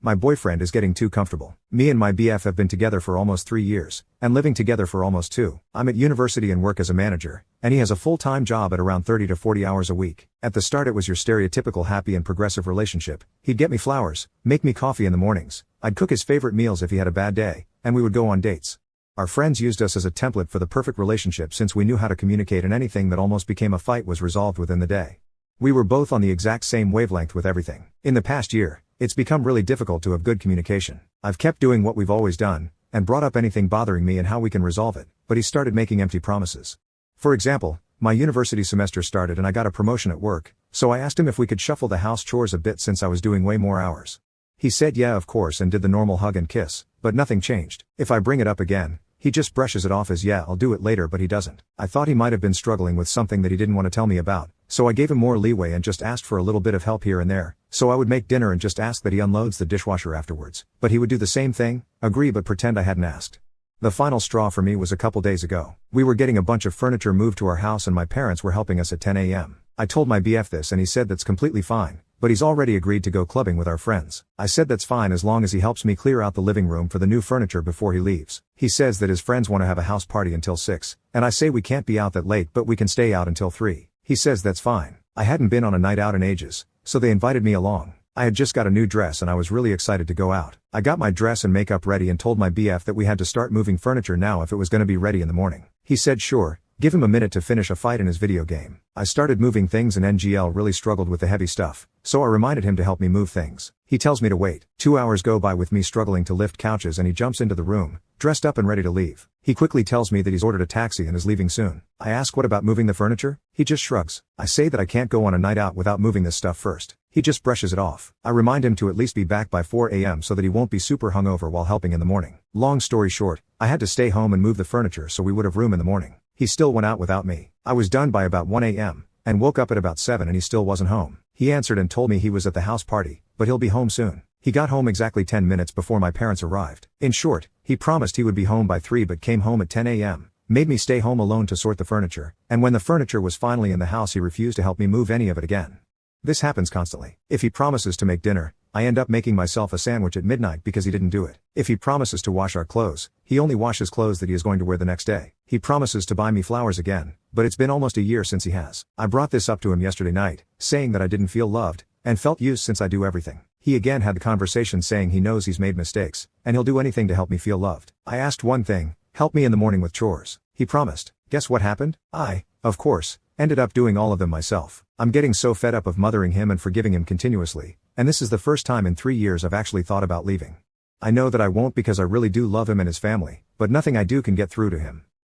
My boyfriend is getting too comfortable. Me and my BF have been together for almost 3 years, and living together for almost 2. I'm at university and work as a manager, and he has a full-time job at around 30 to 40 hours a week. At the start it was your stereotypical happy and progressive relationship. He'd get me flowers, make me coffee in the mornings, I'd cook his favorite meals if he had a bad day, and we would go on dates. Our friends used us as a template for the perfect relationship since we knew how to communicate, and anything that almost became a fight was resolved within the day. We were both on the exact same wavelength with everything. In the past year, it's become really difficult to have good communication. I've kept doing what we've always done, and brought up anything bothering me and how we can resolve it, but he started making empty promises. For example, my university semester started and I got a promotion at work, so I asked him if we could shuffle the house chores a bit since I was doing way more hours. He said yeah of course and did the normal hug and kiss, but nothing changed. If I bring it up again, he just brushes it off as yeah I'll do it later, but he doesn't. I thought he might have been struggling with something that he didn't want to tell me about, so I gave him more leeway and just asked for a little bit of help here and there. So I would make dinner and just ask that he unloads the dishwasher afterwards. But he would do the same thing, agree but pretend I hadn't asked. The final straw for me was a couple days ago. We were getting a bunch of furniture moved to our house and my parents were helping us at 10 a.m. I told my BF this and he said that's completely fine, but he's already agreed to go clubbing with our friends. I said that's fine as long as he helps me clear out the living room for the new furniture before he leaves. He says that his friends want to have a house party until 6, and I say we can't be out that late but we can stay out until 3. He says that's fine. I hadn't been on a night out in ages, so they invited me along. I had just got a new dress and I was really excited to go out. I got my dress and makeup ready and told my BF that we had to start moving furniture now if it was going to be ready in the morning. He said sure, give him a minute to finish a fight in his video game. I started moving things and NGL really struggled with the heavy stuff, so I reminded him to help me move things. He tells me to wait. 2 hours go by with me struggling to lift couches and he jumps into the room, dressed up and ready to leave. He quickly tells me that he's ordered a taxi and is leaving soon. I ask what about moving the furniture? He just shrugs. I say that I can't go on a night out without moving this stuff first. He just brushes it off. I remind him to at least be back by 4 a.m. so that he won't be super hungover while helping in the morning. Long story short, I had to stay home and move the furniture so we would have room in the morning. He still went out without me. I was done by about 1 a.m. and woke up at about 7 and he still wasn't home. He answered and told me he was at the house party, but he'll be home soon. He got home exactly 10 minutes before my parents arrived. In short, he promised he would be home by 3 but came home at 10 a.m., made me stay home alone to sort the furniture, and when the furniture was finally in the house he refused to help me move any of it again. This happens constantly. If he promises to make dinner, I end up making myself a sandwich at midnight because he didn't do it. If he promises to wash our clothes, he only washes clothes that he is going to wear the next day. He promises to buy me flowers again, but it's been almost a year since he has. I brought this up to him yesterday night, saying that I didn't feel loved, and felt used since I do everything. He again had the conversation saying he knows he's made mistakes, and he'll do anything to help me feel loved. I asked one thing, help me in the morning with chores. He promised. Guess what happened? I, of course, ended up doing all of them myself. I'm getting so fed up of mothering him and forgiving him continuously, and this is the first time in 3 years I've actually thought about leaving. I know that I won't because I really do love him and his family, but nothing I do can get through to him.